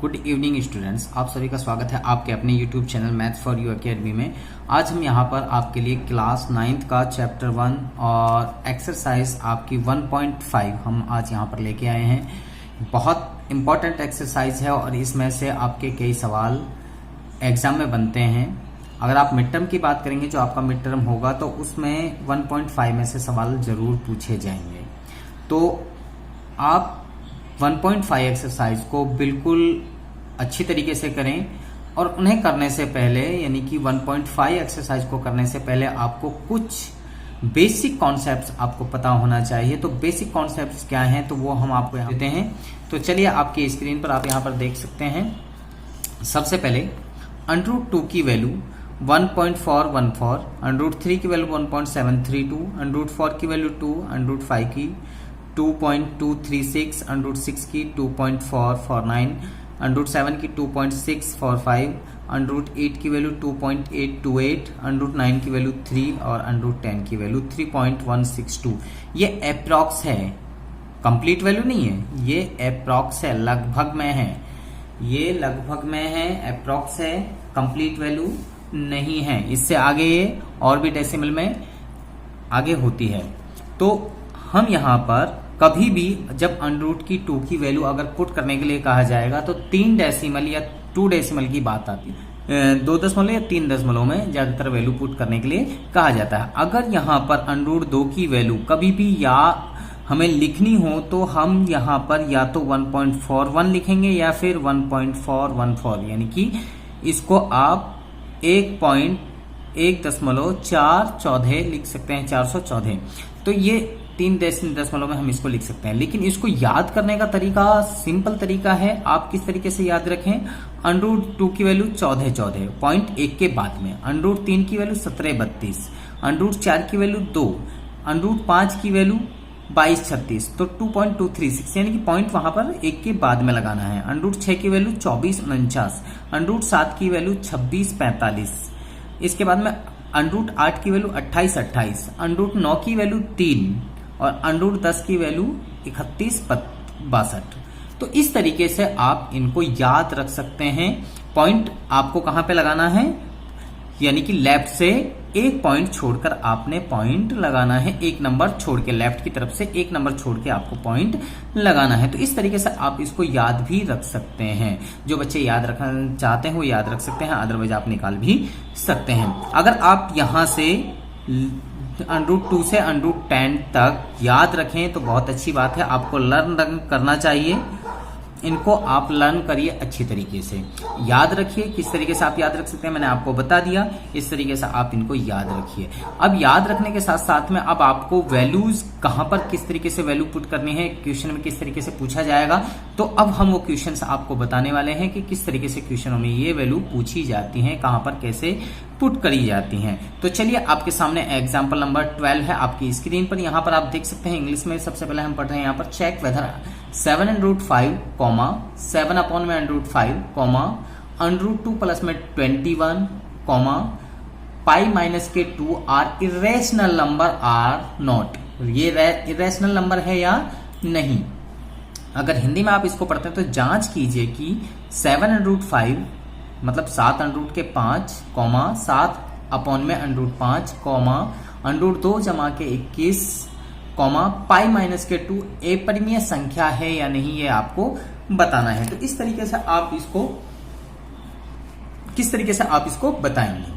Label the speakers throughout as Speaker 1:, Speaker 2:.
Speaker 1: Good evening students, आप सभी का स्वागत है आपके अपने YouTube channel maths for you academy में। आज हम यहाँ पर आपके लिए क्लास 9th का चैप्टर 1 और एक्सरसाइज आपकी 1.5 हम आज यहाँ पर लेके आए हैं। बहुत इंपॉर्टेंट एक्सरसाइज है और इसमें से आपके कई सवाल एग्जाम में बनते हैं। अगर आप मिड टर्म की बात करेंगे, जो आपका मिड टर्म होगा, तो उसमें 1.5 में से सवाल जरूर पूछे जाएंगे। तो आप 1.5 एक्सरसाइज को बिल्कुल अच्छी तरीके से करें और उन्हें करने से पहले, यानी कि 1.5 एक्सरसाइज को करने से पहले आपको कुछ बेसिक कॉन्सेप्ट्स आपको पता होना चाहिए। तो बेसिक कॉन्सेप्ट्स क्या हैं, तो वो हम आपको यहाँ देते हैं। तो चलिए, आपकी स्क्रीन पर आप यहाँ पर देख सकते हैं। सबसे पहले √2 की वैल्यू 1.414, √3 की वैल्यू 1.732, √4 की वैल्यू 2, √5 की 2.236, √6 की 2.449, √7 की 2.645, √8 की वैल्यू 2.828, √9 की वैल्यू 3 और √10 की वैल्यू 3.162। ये अप्रॉक्स है, कंप्लीट वैल्यू नहीं है, ये अप्रॉक्स है, लगभग में है। ये लगभग में है, अप्रॉक्स है, कंप्लीट वैल्यू नहीं है। इससे आगे ये और भी डेसिमल में आगे होती है। तो हम यहाँ पर कभी भी जब √2 की वैल्यू अगर पुट करने के लिए कहा जाएगा तो 3 डेसिमल या 2 डेसिमल की बात आती है। 2 दशमलव या 3 दशमलव में ज्यादातर वैल्यू पुट करने के लिए कहा जाता है। अगर यहाँ पर √2 की वैल्यू कभी भी या हमें लिखनी हो तो हम यहाँ पर या तो 1.41 लिखेंगे या फिर 1.414, यानी कि इसको आप 1.1.414 लिख सकते हैं, 414। तो ये 3 दशमलव में हम इसको लिख सकते हैं। लेकिन इसको याद करने का तरीका सिंपल तरीका है। आप किस तरीके से याद रखें, √2 की वैल्यू 1414, पॉइंट 1 के बाद में, √3 की वैल्यू 1732, √4 की वैल्यू 2, √5 की वैल्यू 2236, तो 2.236, यानी कि पॉइंट वहां पर 1 के बाद में लगाना है। √6 की वैल्यू 2449, √7 की वैल्यू 2645, इसके बाद में √8 की वैल्यू 2828, √9 की वैल्यू 3 और √10 की वैल्यू 3162। तो इस तरीके से आप इनको याद रख सकते हैं। पॉइंट आपको कहां पे लगाना है, यानी कि लेफ्ट से एक पॉइंट छोड़कर आपने पॉइंट लगाना है, एक नंबर छोड़ के, लेफ्ट की तरफ से एक नंबर छोड़ के आपको पॉइंट लगाना है। तो इस तरीके से आप इसको याद भी रख सकते हैं। जो बच्चे याद रखना चाहते हैं वो याद रख सकते हैं, अदरवाइज आप निकाल भी सकते हैं। अगर आप यहां से √2 से √10 तक याद रखें तो बहुत अच्छी बात है। आपको लर्न करना चाहिए, इनको आप लर्न करिए अच्छी तरीके से, याद रखिए। किस तरीके से आप याद रख सकते हैं मैंने आपको बता दिया, इस तरीके से आप इनको याद रखिए। अब याद रखने के साथ साथ में अब आपको वैल्यूज कहां पर किस तरीके से वैल्यू पुट करनी है, क्वेश्चन में किस तरीके से पूछा जाएगा। तो अब हम वो क्वेश्चंस आपको बताने वाले हैं कि किस तरीके से क्वेश्चनों में ये वैल्यू पूछी जाती है, कहां पर कैसे पुट करी जाती हैं। तो चलिए, आपके सामने एग्जाम्पल नंबर 12 है आपकी स्क्रीन पर। यहाँ पर आप देख सकते हैं इंग्लिश में सबसे पहले हम पढ़ रहे हैं यहाँ पर, चेक वेदर 7√5, 7/√5, √2 प्लस में 21, पाई माइनस के 2 are irrational number are not. ये इरेशनल नंबर है या नहीं। अगर हिंदी में आप इसको पढ़ते हैं तो जांच कीजिए कि 7√5 मतलब 7√5, 7/√5, √2 जमा के 21, पाई माइनस के 2 अपरिमेय संख्या है या नहीं, ये आपको बताना है। तो इस तरीके से आप इसको किस तरीके से आप इसको बताएंगे।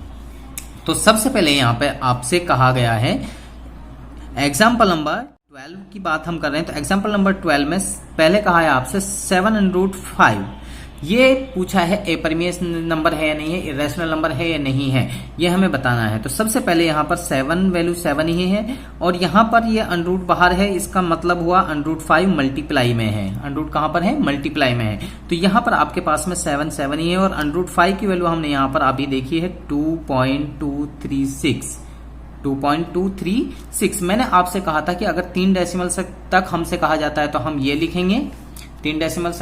Speaker 1: तो सबसे पहले यहां पे आपसे कहा गया है, एग्जाम्पल नंबर 12 की बात हम कर रहे हैं। तो एग्जाम्पल नंबर 12 में पहले कहा है आपसे 7√5, ये पूछा है अपरिमेय नंबर है या नहीं है, इरेशनल नंबर है या नहीं है, ये हमें बताना है। तो सबसे पहले यहाँ पर 7 वैल्यू 7 ही है और यहाँ पर ये √ बाहर है, इसका मतलब हुआ √5 मल्टीप्लाई में है। √ कहाँ पर है, मल्टीप्लाई में है। तो यहाँ पर आपके पास में 7 7 ही है और √5 की वैल्यू हमने यहाँ पर अभी देखी है 2.236। मैंने आपसे कहा था कि अगर 3 डेसिमल तक हमसे कहा जाता है तो हम ये लिखेंगे, 3 डेसिमल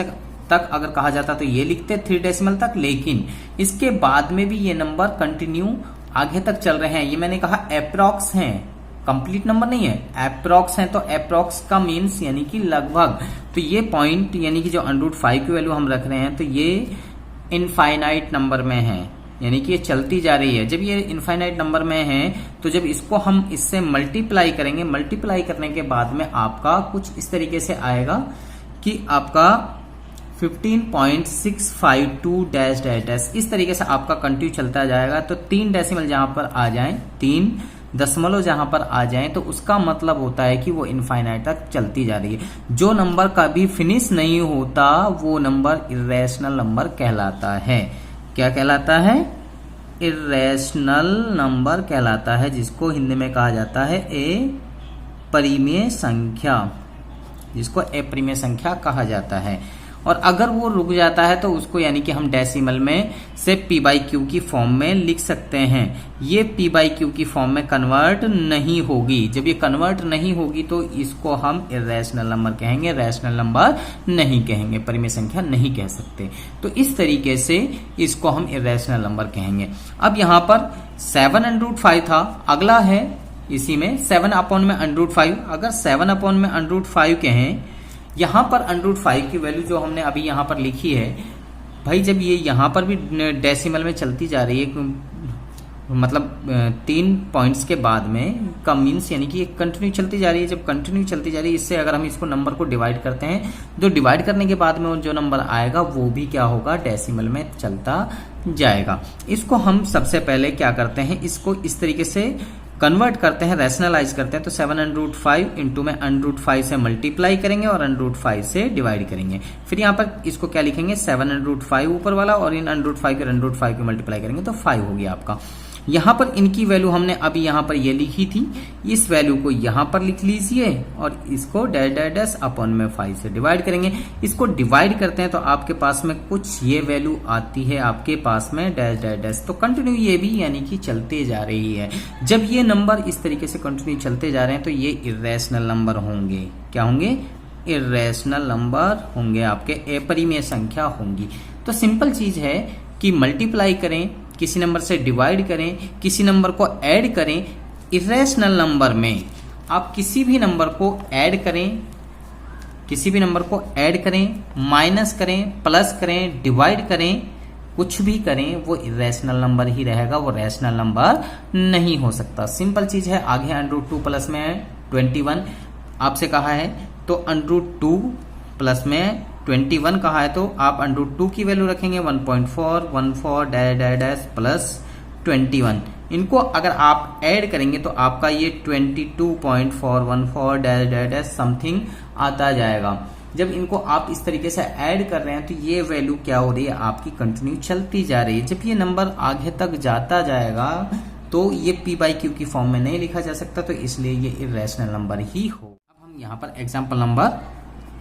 Speaker 1: तक अगर कहा जाता तो ये लिखते 3 डेसिमल तक, लेकिन इसके बाद में भी ये नंबर कंटिन्यू आगे तक चल रहे हैं। ये मैंने कहा अप्रॉक्स हैं, कंप्लीट नंबर नहीं है, अप्रॉक्स है, तो अप्रॉक्स का मीन्स यानी कि लगभग। तो ये पॉइंट यानी कि जो √5 की वैल्यू हम रख रहे हैं तो ये इनफाइनाइट नंबर में है, यानी कि ये चलती जा रही है। जब ये इनफाइनाइट नंबर में है तो जब इसको हम इससे मल्टीप्लाई करेंगे, मल्टीप्लाई करने के बाद में आपका कुछ इस तरीके से आएगा कि आपका 15.652 डैश डैश डैश, इस तरीके से आपका कंटिन्यू चलता जाएगा। तो 3 डेसिमल जहां पर आ जाए, 3 दशमलव जहां पर आ जाए तो उसका मतलब होता है कि वो इनफाइनाइट तक चलती जा रही है। जो नंबर कभी फिनिश नहीं होता वो नंबर इर्रेशनल नंबर कहलाता है। क्या कहलाता है? इर्रेशनल नंबर कहलाता है, जिसको हिंदी में कहा जाता है अपरिमेय संख्या, जिसको अपरिमेय संख्या कहा जाता है। और अगर वो रुक जाता है तो उसको यानी कि हम डेसिमल में से p/q की फॉर्म में लिख सकते हैं। ये p/q की फॉर्म में कन्वर्ट नहीं होगी। जब ये कन्वर्ट नहीं होगी तो इसको हम इर्रेशनल नंबर कहेंगे, रैशनल नंबर नहीं कहेंगे, परिमेय संख्या नहीं कह सकते। तो इस तरीके से इसको हम इर्रेशनल नंबर कहेंगे। अब यहाँ पर 7/5 था, अगला है इसी में 7/5। अगर 7/5 कहें, यहां पर √5 की वैल्यू जो हमने अभी यहां पर लिखी है, भाई जब ये यहां पर भी डेसिमल में चलती जा रही है, मतलब 3 पॉइंट्स के बाद में का मीन्स यानी कि ये कंटिन्यू चलती जा रही है। जब कंटिन्यू चलती जा रही है, इससे अगर हम इसको नंबर को डिवाइड करते हैं तो डिवाइड करने के बाद में जो नंबर आएगा वो भी क्या होगा, डेसिमल में चलता जाएगा। इसको हम सबसे पहले क्या करते हैं, इसको इस तरीके से कन्वर्ट करते हैं, रैशनलाइज करते हैं। तो 7/5 इंटू में √5 से मल्टीप्लाई करेंगे और √5 से डिवाइड करेंगे। फिर यहाँ पर इसको क्या लिखेंगे, 7/5 ऊपर वाला, और इन √5 को मल्टीप्लाई करेंगे तो 5 हो गया आपका। यहाँ पर इनकी वैल्यू हमने अभी यहाँ पर ये लिखी थी, इस वैल्यू को यहाँ पर लिख लीजिए और इसको डैश डैश डैश अपॉन में 5 से डिवाइड करेंगे। इसको डिवाइड करते हैं तो आपके पास में कुछ ये वैल्यू आती है आपके पास में डैश डैश डैश। तो कंटिन्यू ये भी यानी कि चलते जा रही है। जब ये नंबर इस तरीके से कंटिन्यू चलते जा रहे हैं तो ये इर्रेशनल नंबर होंगे। क्या होंगे? इर्रेशनल नंबर होंगे, आपके अपरिमेय संख्या होंगी। तो सिंपल चीज है कि मल्टीप्लाई करें, किसी नंबर से डिवाइड करें, किसी नंबर को ऐड करें। इर्रेशनल नंबर में आप किसी भी नंबर को ऐड करें, किसी भी नंबर को ऐड करें, माइनस करें, प्लस करें, डिवाइड करें, कुछ भी करें, वो इर्रेशनल नंबर ही रहेगा, वो रैशनल नंबर नहीं हो सकता। सिंपल चीज है। आगे √2 प्लस में 21 आपसे कहा है, तो √2 प्लस में 21 कहा है, तो आप √2 की वैल्यू रखेंगे 1.414 डैश डैश डैश प्लस 21। इनको अगर आप ऐड करेंगे तो आपका ये 22.414 डैश डैश डैश समथिंग आता जाएगा। जब इनको आप इस तरीके से ऐड कर रहे हैं तो ये वैल्यू क्या हो रही है, आपकी कंटिन्यू चलती जा रही है। जब ये नंबर आगे तक जाता जाएगा तो ये p/q की फॉर्म में नहीं लिखा जा सकता, तो इसलिए ये इर्रेशनल नंबर ही हो। अब हम यहाँ पर एग्जाम्पल नंबर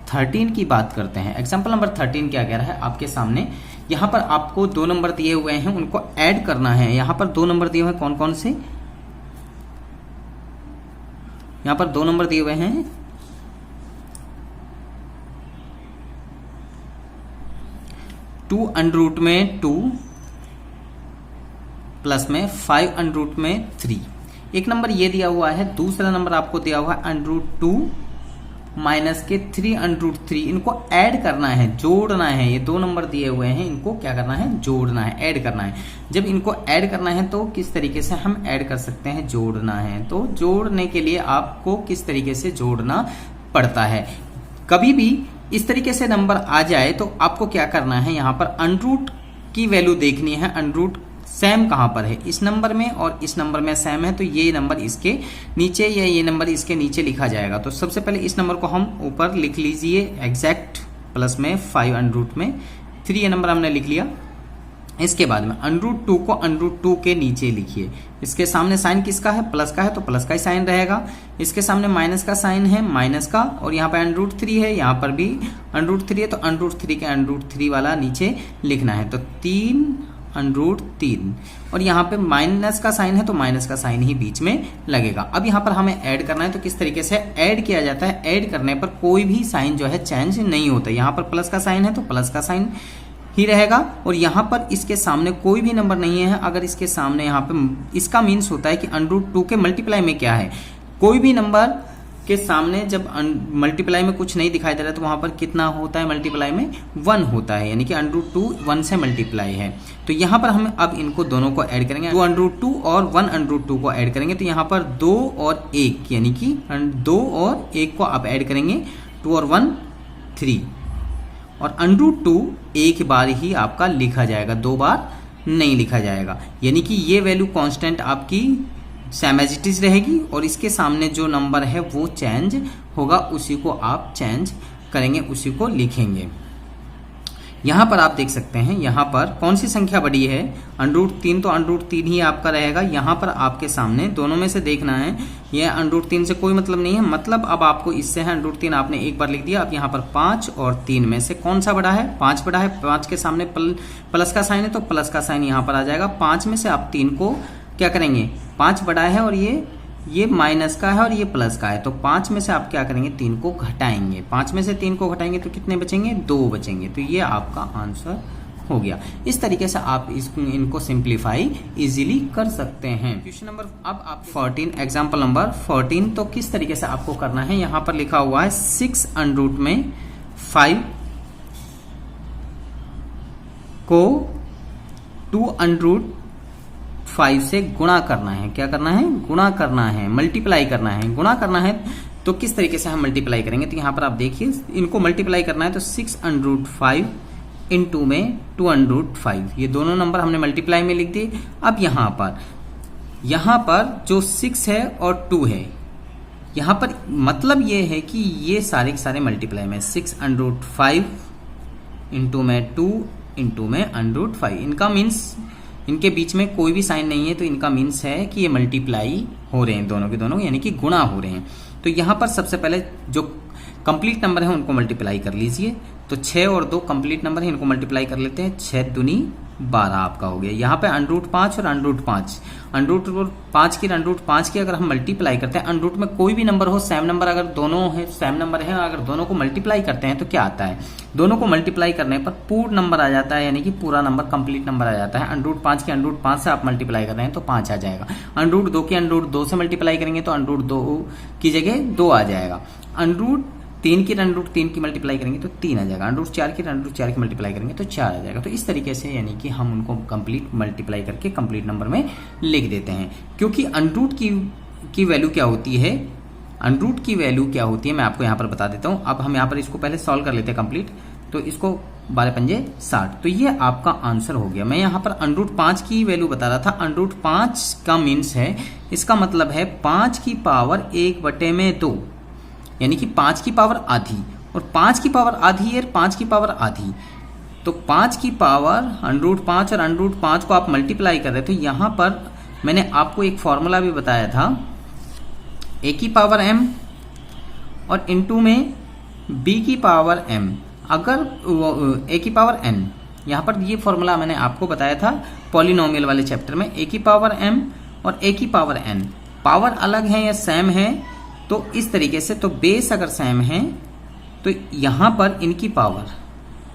Speaker 1: 13 की बात करते हैं। एग्जाम्पल नंबर 13 क्या कह रहा है आपके सामने, यहाँ पर आपको 2 नंबर दिए हुए हैं, उनको ऐड करना है। यहाँ पर 2 नंबर दिए हुए हैं, कौन कौन से? यहाँ पर 2 नंबर दिए हुए हैं, 2√2 प्लस में 5√3। एक नंबर ये दिया हुआ है, दूसरा नंबर आपको दिया हुआ है √2 माइनस के 3√3। इनको ऐड करना है, जोड़ना है। ये 2 नंबर दिए हुए हैं, इनको क्या करना है, जोड़ना है, ऐड करना है। जब इनको ऐड करना है तो किस तरीके से हम ऐड कर सकते हैं, जोड़ना है। तो जोड़ने के लिए आपको किस तरीके से जोड़ना पड़ता है, कभी भी इस तरीके से नंबर आ जाए तो आपको क्या करना है, यहाँ पर √, की वैल्यू देखनी है। √ सेम कहां पर है, इस नंबर में और इस नंबर में सेम है, तो ये नंबर इसके नीचे या ये नंबर इसके नीचे लिखा जाएगा। तो सबसे पहले इस नंबर को हम ऊपर लिख लीजिए एग्जैक्ट प्लस में 5 में 3 ये नंबर हमने लिख लिया। इसके बाद में √2 को √2 के नीचे लिखिए। इसके सामने साइन किसका है, प्लस का है, तो प्लस का ही साइन रहेगा। इसके सामने माइनस का साइन है, माइनस का, और यहाँ पे √3 है, यहाँ पर भी √3 है, तो √3 के √3 वाला नीचे लिखना है। तो 3√3, और यहाँ पे माइनस का साइन है तो माइनस का साइन ही बीच में लगेगा। अब यहाँ पर हमें ऐड करना है, तो किस तरीके से ऐड किया जाता है, ऐड करने पर कोई भी साइन जो है चेंज नहीं होता। यहाँ पर प्लस का साइन है तो प्लस का साइन ही रहेगा, और यहाँ पर इसके सामने कोई भी नंबर नहीं है। अगर इसके सामने यहाँ पे, इसका मीन्स होता है कि √2 के मल्टीप्लाई में क्या है, कोई भी नंबर के सामने जब मल्टीप्लाई में कुछ नहीं दिखाई दे रहा है तो वहां पर कितना होता है, मल्टीप्लाई में 1 होता है, यानी कि √2 1 से मल्टीप्लाई है। तो यहाँ पर हम अब इनको दोनों को ऐड करेंगे, 2√2 और 1√2 को ऐड करेंगे। तो यहाँ पर 2 और 1 यानी कि 2 और 1 को आप ऐड करेंगे, 2 और 1 3, और √2 एक बार ही आपका लिखा जाएगा, 2 बार नहीं लिखा जाएगा, यानी कि ये वैल्यू कांस्टेंट आपकी सेम एज इट इज रहेगी और इसके सामने जो नंबर है वो चेंज होगा, उसी को आप चेंज करेंगे, उसी को लिखेंगे। यहां पर आप देख सकते हैं यहां पर कौन सी संख्या बड़ी है, √3, तो √3 ही आपका रहेगा। यहां पर आपके सामने दोनों में से देखना है, यह √3 से कोई मतलब नहीं है, मतलब अब आपको इससे है √3 आपने एक बार लिख दिया। अब यहाँ पर 5 और 3 में से कौन सा बड़ा है, 5 बड़ा है, 5 के सामने प्लस का साइन है तो प्लस का साइन यहाँ पर आ जाएगा। 5 में से आप 3 को क्या करेंगे, 5 बड़ा है और ये माइनस का है और ये प्लस का है, तो 5 में से आप क्या करेंगे, 3 को घटाएंगे। 5 में से 3 को घटाएंगे तो कितने बचेंगे, 2 बचेंगे। तो ये आपका आंसर हो गया। इस तरीके से आप इनको सिंप्लीफाई इजीली कर सकते हैं। क्वेश्चन नंबर अब आप 14, एग्जांपल नंबर 14, तो किस तरीके से आपको करना है, यहाँ पर लिखा हुआ है 6 √ में 5 को 2 √5 से गुणा करना है। क्या करना है, गुणा करना है, मल्टीप्लाई करना है। गुणा करना है तो किस तरीके से हम मल्टीप्लाई करेंगे, तो यहां पर आप देखिए इनको मल्टीप्लाई करना है तो 6 √5 इंटू में 2 √5, ये दोनों नंबर हमने मल्टीप्लाई में लिख दिए। अब यहां पर जो 6 है और 2 है, यहां पर मतलब ये है कि ये सारे के सारे मल्टीप्लाई में 6 √5 इंटू में 2 इंटू में √5, इनका मीन्स इनके बीच में कोई भी साइन नहीं है, तो इनका मीन्स है कि ये मल्टीप्लाई हो रहे हैं, दोनों के दोनों यानी कि गुणा हो रहे हैं। तो यहां पर सबसे पहले जो कंप्लीट नंबर है उनको मल्टीप्लाई कर लीजिए। तो 6 और 2 कंप्लीट नंबर है, इनको मल्टीप्लाई कर लेते हैं, 6 दूनी 12 आपका हो गया। यहाँ पे √5 और √5 की √5 की अगर हम मल्टीप्लाई करते हैं, √, में कोई भी नंबर हो, सेम नंबर अगर दोनों है, सेम नंबर है, अगर दोनों को मल्टीप्लाई करते हैं तो क्या आता है, दोनों को मल्टीप्लाई करने पर पूर्ण नंबर आ जाता है, यानी कि पूरा नंबर कंप्लीट नंबर आ जाता है। √5 की √5 से आप मल्टीप्लाई कर रहे हैं तो 5 आ जाएगा। √2 की √2 से मल्टीप्लाई करेंगे तो √2 की जगह 2 आ जाएगा। √3 की √3 की मल्टीप्लाई करेंगे तो 3 आ जाएगा। √4 की √4 की मल्टीप्लाई करेंगे तो 4 आ जाएगा। तो इस तरीके से यानी कि हम उनको कंप्लीट मल्टीप्लाई करके कंप्लीट नंबर में लिख देते हैं। क्योंकि √, की वैल्यू क्या होती है, √, की वैल्यू क्या होती है मैं आपको यहाँ पर बता देता हूँ। अब हम यहाँ पर इसको पहले सॉल्व कर लेते हैं कंप्लीट, तो इसको 12 पंजे 60, तो ये आपका आंसर हो गया। मैं यहाँ पर √5 की वैल्यू बता रहा था। √5 का मीन्स है, इसका मतलब है 5 की पावर 1/2, यानी कि 5 की पावर आधी, और 5 की पावर आधी है 5 की पावर आधी, तो 5 की पावर √5 और √5 को आप मल्टीप्लाई कर रहे थे। यहां पर मैंने आपको एक फॉर्मूला भी बताया था, a की पावर m और इनटू में b की पावर m, अगर a की पावर n, यहां पर ये फॉर्मूला मैंने आपको बताया था पॉलिनोमियल वाले चैप्टर में। a की पावर m और a की पावर n, पावर अलग है या सेम है, तो इस तरीके से, तो बेस अगर सेम है तो यहां पर इनकी पावर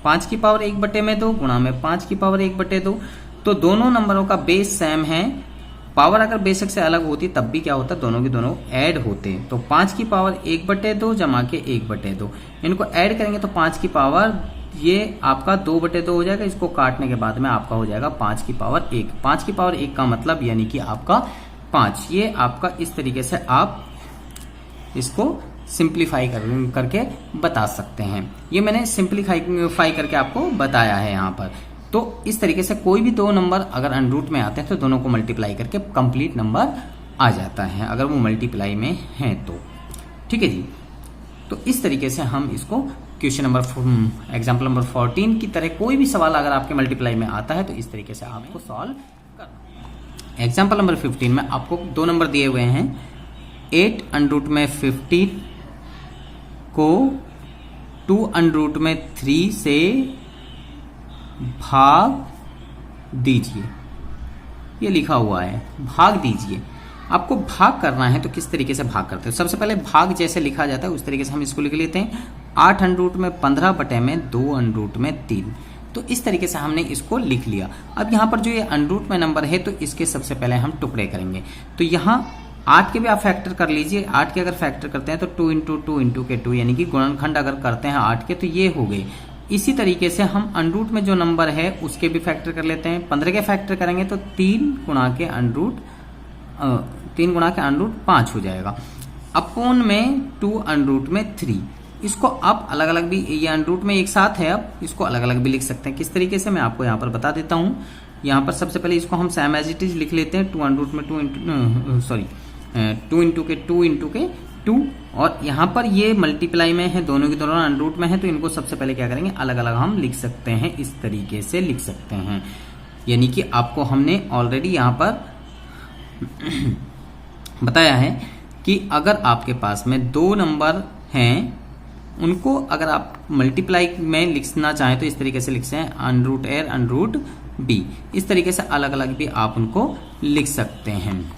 Speaker 1: 5 की पावर 1/2 गुणा में 5 की पावर 1/2, तो दोनों नंबरों का बेस सेम है। पावर अगर बेसिक से अलग होती तब भी क्या होता, दोनों के दोनों ऐड होते। तो 5 की पावर 1/2 जमा के 1/2, इनको ऐड करेंगे तो 5 की पावर ये आपका 2/2 हो जाएगा। इसको काटने के बाद में आपका हो जाएगा 5 की पावर 1। 5 की पावर 1 का मतलब यानी कि आपका 5। ये आपका इस तरीके से आप इसको सिंप्लीफाई करके बता सकते हैं। ये मैंने सिंप्लीफाई करके आपको बताया है यहाँ पर। तो इस तरीके से कोई भी दो नंबर अगर √, में आते हैं तो दोनों को मल्टीप्लाई करके कंप्लीट नंबर आ जाता है, अगर वो मल्टीप्लाई में है तो। ठीक है जी, तो इस तरीके से हम इसको क्वेश्चन नंबर एग्जाम्पल नंबर 14 की तरह कोई भी सवाल अगर आपके मल्टीप्लाई में आता है तो इस तरीके से आपको सॉल्व करना। एग्जाम्पल नंबर 15 में आपको दो नंबर दिए हुए हैं। 8 √ में 50 को 2 √ में 3 से भाग दीजिए, ये लिखा हुआ है, भाग दीजिए। आपको भाग करना है तो किस तरीके से भाग करते हो? सबसे पहले भाग जैसे लिखा जाता है उस तरीके से हम इसको लिख लेते हैं। 8 √ में 15 बटे में 2 √ में 3, तो इस तरीके से हमने इसको लिख लिया। अब यहाँ पर जो ये √ में नंबर है तो इसके सबसे पहले हम टुकड़े करेंगे। तो यहाँ 8 के भी आप फैक्टर कर लीजिए। 8 के अगर फैक्टर करते हैं तो 2 इंटू 2 इंटू के 2 यानी कि गुणनखंड अगर करते हैं 8 के तो ये हो गए। इसी तरीके से हम अंडरूट में जो नंबर है उसके भी फैक्टर कर लेते हैं। 15 के फैक्टर करेंगे तो 3 गुणा के अंडरूट 5 हो जाएगा। अपॉन में 2 अंडरूट में 3। इसको आप अलग अलग भी, ये अंडरूट में एक साथ है, अब इसको अलग अलग भी लिख सकते हैं। किस तरीके से मैं आपको यहाँ पर बता देता हूँ। यहाँ पर सबसे पहले इसको हम सेम एज इट इज लिख लेते हैं। 2 अंडरूट में 2 इंटू के 2 इंटू के 2, और यहाँ पर ये मल्टीप्लाई में है, दोनों की दोनों अंडरूट में है, तो इनको सबसे पहले क्या करेंगे, अलग अलग हम लिख सकते हैं। इस तरीके से लिख सकते हैं, यानी कि आपको हमने ऑलरेडी यहाँ पर बताया है कि अगर आपके पास में 2 नंबर हैं, उनको अगर आप मल्टीप्लाई में लिखना चाहें तो इस तरीके से लिख सकते हैं, अंडरूट ए अंडरूट बी। इस तरीके से अलग अलग भी आप उनको लिख सकते हैं,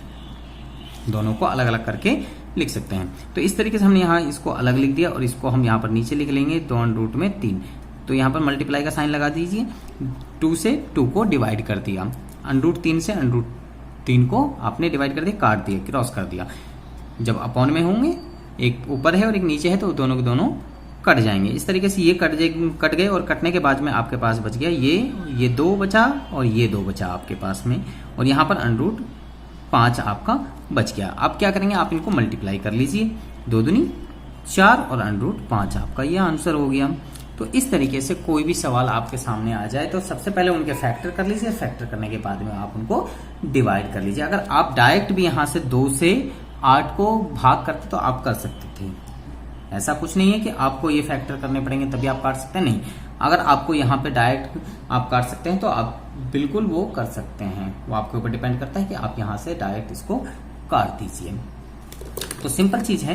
Speaker 1: दोनों को अलग अलग करके लिख सकते हैं। तो इस तरीके से हमने यहाँ इसको अलग लिख दिया, और इसको हम यहाँ पर नीचे लिख लेंगे 2 अंडरूट में 3। तो यहाँ पर मल्टीप्लाई का साइन लगा दीजिए। 2 से 2 को डिवाइड कर दिया, अंडरूट 3 से अंडरूट 3 को आपने डिवाइड कर दिया, काट दिया, क्रॉस कर दिया। जब अपॉन में होंगे, एक ऊपर है और एक नीचे है, तो दोनों के दोनों कट जाएंगे। इस तरीके से ये कट गए, और कटने के बाद में आपके पास बच गया ये 2 बचा और ये 2 बचा आपके पास में, और यहाँ पर अंडरूट 5 आपका बच गया। आप क्या करेंगे, आप इनको मल्टीप्लाई कर लीजिए, 2 दूनी 4 और अंडरूट 5 आपका ये आंसर हो गया। तो इस तरीके से कोई भी सवाल आपके सामने आ जाए तो सबसे पहले उनके फैक्टर कर लीजिए, फैक्टर करने के बाद में आप उनको डिवाइड कर लीजिए। अगर आप डायरेक्ट भी यहाँ से 2 से 8 को भाग करते तो आप कर सकते थे, ऐसा कुछ नहीं है कि आपको ये फैक्टर करने पड़ेंगे तभी आप काट सकते हैं, नहीं। अगर आपको यहाँ पे डायरेक्ट आप काट सकते हैं तो आप बिल्कुल वो कर सकते हैं, वो आपके ऊपर डिपेंड करता है कि आप यहाँ से डायरेक्ट इसको काट दीजिए। तो सिंपल चीज है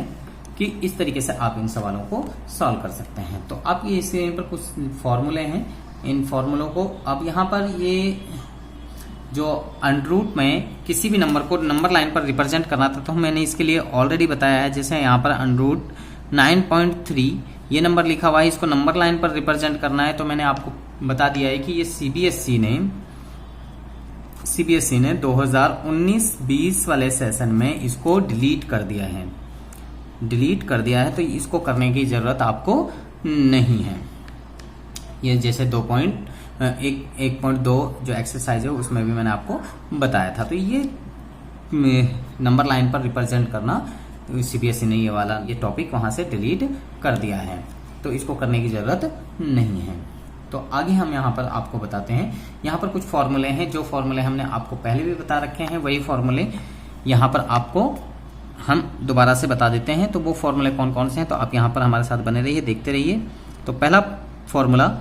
Speaker 1: कि इस तरीके से आप इन सवालों को सॉल्व कर सकते हैं। तो आप ये इसके पर कुछ फॉर्मूले हैं, इन फॉर्मूलों को अब यहाँ पर ये जो अंडरूट में किसी भी नंबर को नंबर लाइन पर रिप्रेजेंट करना था तो मैंने इसके लिए ऑलरेडी बताया है। जैसे यहाँ पर अंडरूट 9.3 ये नंबर लिखा हुआ है, इसको नंबर लाइन पर रिप्रेजेंट करना है, तो मैंने आपको बता दिया है कि ये सीबीएसई ने 2019-20 वाले सेशन में इसको डिलीट कर दिया है, तो इसको करने की जरूरत आपको नहीं है। ये जैसे 1.2 जो एक्सरसाइज है उसमें भी मैंने आपको बताया था। तो ये नंबर लाइन पर रिप्रेजेंट करना, सीबीएसई ने ये टॉपिक वहां से डिलीट कर दिया है, तो इसको करने की जरूरत नहीं है। तो आगे हम यहाँ पर आपको बताते हैं, यहाँ पर कुछ फॉर्मूले हैं, जो फॉर्मूले हमने आपको पहले भी बता रखे हैं वही फॉर्मूले यहाँ पर आपको हम दोबारा से बता देते हैं। तो वो फॉर्मूले कौन कौन से हैं, तो आप यहाँ पर हमारे साथ बने रहिए, देखते रहिए। तो पहला फॉर्मूला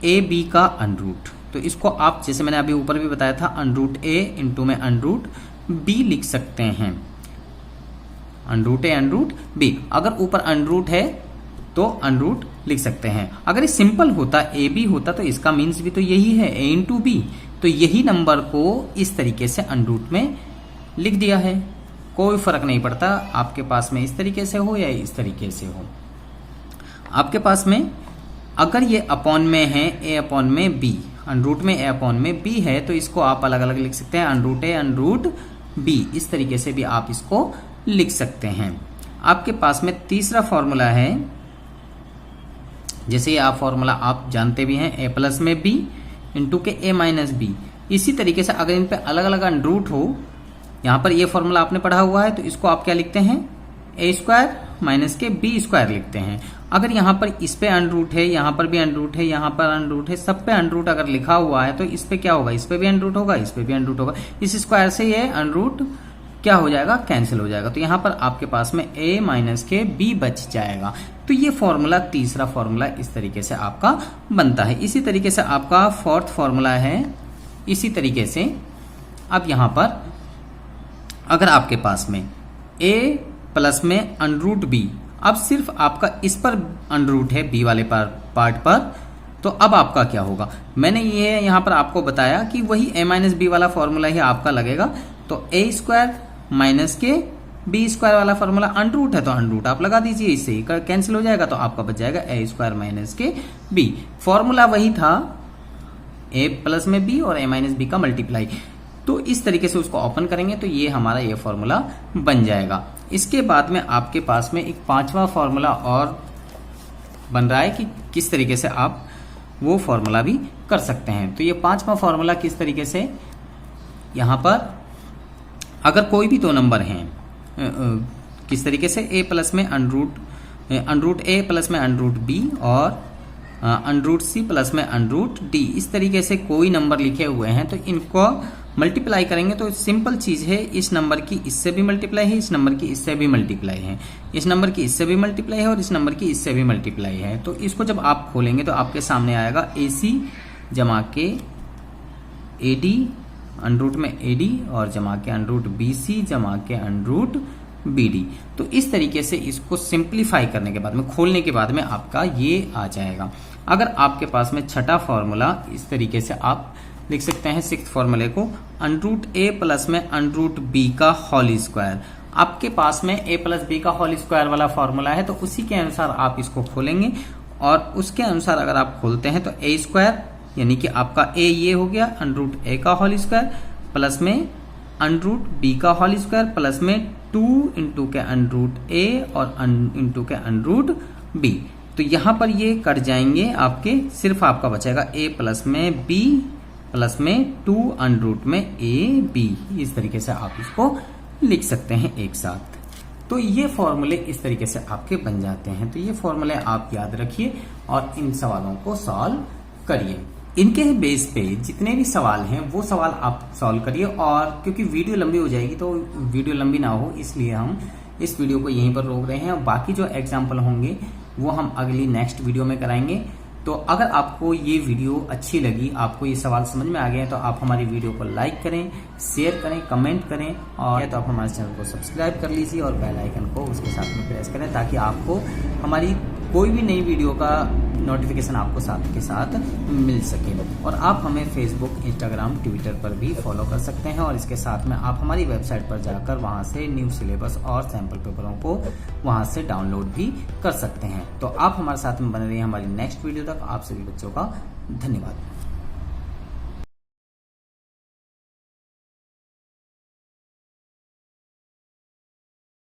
Speaker 1: ए बी का अंडरूट, तो इसको आप जैसे मैंने अभी ऊपर भी बताया था, अंडरूट ए इंटू में अंडरूट बी लिख सकते हैं, अंडरूट ए अंडरूट बी। अगर ऊपर अंडरूट है तो अंडरूट लिख सकते हैं। अगर ये सिंपल होता, ए बी होता, तो इसका मीन्स भी तो यही है, ए इंटू बी। तो यही नंबर को इस तरीके से अंडरूट में लिख दिया है, कोई फर्क नहीं पड़ता आपके पास में इस तरीके से हो या इस तरीके से हो। आपके पास में अगर ये अपॉन में है, ए अपॉन में बी, अंडरूट में ए अपॉन में बी है, तो इसको आप अलग अलग लिख सकते हैं, अंडरूट ए अंडरूट बी। इस तरीके से भी आप इसको लिख सकते हैं। आपके पास में तीसरा फॉर्मूला है, जैसे ये आप फॉर्मूला आप जानते भी हैं, ए प्लस में बी इंटू के ए माइनस बी। इसी तरीके से अगर इन पे अलग अलग अंडरूट हो, यहाँ पर ये फॉर्मूला आपने पढ़ा हुआ है, तो इसको आप क्या लिखते हैं, ए स्क्वायर माइनस के बी स्क्वायर लिखते हैं। अगर यहाँ पर इस पे अंडरूट है, यहाँ पर भी अंडरूट है, यहाँ पर अंडरूट है, सब पे अंडरूट अगर लिखा हुआ है, तो इस पे क्या होगा, इस पे भी अंडरूट होगा, इस पे भी अंडरूट होगा। इस स्क्वायर से ये अंडरूट क्या हो जाएगा, कैंसिल हो जाएगा। तो यहाँ पर आपके पास में a माइनस के b बच जाएगा। तो ये फॉर्मूला, तीसरा फॉर्मूला इस तरीके से आपका बनता है। इसी तरीके से आपका फोर्थ फॉर्मूला है, इसी तरीके से अब यहाँ पर अगर आपके पास में a प्लस में अंडरूट b, अब सिर्फ आपका इस पर अंडरूट है b वाले पार्ट पर, तो अब आपका क्या होगा, मैंने ये यहाँ पर आपको बताया कि वही a माइनस बी वाला फॉर्मूला ही आपका लगेगा। तो a स्क्वायर माइनस के बी स्क्वायर वाला फॉर्मूला, अंडरूट है तो अंडरूट आप लगा दीजिए, इससे ही कैंसिल हो जाएगा, तो आपका बच जाएगा a स्क्वायर माइनस के बी। फॉर्मूला वही था, a प्लस में b और a माइनस बी का मल्टीप्लाई। तो इस तरीके से उसको ओपन करेंगे तो ये हमारा ये फॉर्मूला बन जाएगा। इसके बाद में आपके पास में एक 5वां फॉर्मूला और बन रहा है कि किस तरीके से आप वो फॉर्मूला भी कर सकते हैं। तो ये 5वां फॉर्मूला किस तरीके से, यहाँ पर अगर कोई भी दो नंबर हैं किस तरीके से a प्लस में अनरूट a प्लस में अनरूट b और अनरूट c प्लस में अनरूट d, इस तरीके से कोई नंबर लिखे हुए हैं तो इनको मल्टीप्लाई करेंगे तो सिंपल चीज है, इस नंबर की इससे भी मल्टीप्लाई है, इस नंबर की इससे भी मल्टीप्लाई है, इस नंबर की इससे भी मल्टीप्लाई है और इस नंबर की इससे भी मल्टीप्लाई है। तो इसको जब आप खोलेंगे तो आपके सामने आएगा AC जमा के AD अनरूट में AD और जमा के अनरूट BC जमा के अनरूट BD। तो इस तरीके से इसको सिंप्लीफाई करने के बाद में, खोलने के बाद में आपका ये आ जाएगा। अगर आपके पास में छठा फॉर्मूला, इस तरीके से आप लिख सकते हैं 6th फॉर्मूले को, अनरूट A प्लस में अनरूट B का होल स्क्वायर। आपके पास में A प्लस B का होल स्क्वायर वाला फॉर्मूला है तो उसी के अनुसार आप इसको खोलेंगे और उसके अनुसार अगर आप खोलते हैं तो A स्क्वायर यानी कि आपका A ये हो गया अनरूट A का होल स्क्वायर प्लस में अनरूट B का होल स्क्वायर प्लस में 2 इंटू के अनरूट A और इंटू के अनरूट B। तो यहां पर ये कट जाएंगे आपके, सिर्फ आपका बचेगा A प्लस में B प्लस में 2 अनरूट में AB। इस तरीके से आप इसको लिख सकते हैं एक साथ। तो ये फॉर्मूले इस तरीके से आपके बन जाते हैं। तो ये फॉर्मूले आप याद रखिए और इन सवालों को सॉल्व करिए। इनके बेस पे जितने भी सवाल हैं वो सवाल आप सॉल्व करिए, और क्योंकि वीडियो लंबी हो जाएगी तो वीडियो लंबी ना हो इसलिए हम इस वीडियो को यहीं पर रोक रहे हैं। और बाकी जो एग्जाम्पल होंगे वो हम अगली नेक्स्ट वीडियो में कराएंगे। तो अगर आपको ये वीडियो अच्छी लगी, आपको ये सवाल समझ में आ गए तो आप हमारी वीडियो को लाइक करें, शेयर करें, कमेंट करें, और तो आप हमारे चैनल को सब्सक्राइब कर लीजिए और बेल आइकन को उसके साथ में प्रेस करें ताकि आपको हमारी कोई भी नई वीडियो का नोटिफिकेशन आपको साथ के साथ मिल सके। और आप हमें फेसबुक, इंस्टाग्राम, ट्विटर पर भी फॉलो कर सकते हैं, और इसके साथ में आप हमारी वेबसाइट पर जाकर वहां से न्यू सिलेबस और सैंपल पेपरों को वहां से डाउनलोड भी कर सकते हैं। तो आप हमारे साथ में बने रहिए हमारी नेक्स्ट वीडियो तक। आप सभी बच्चों का धन्यवाद।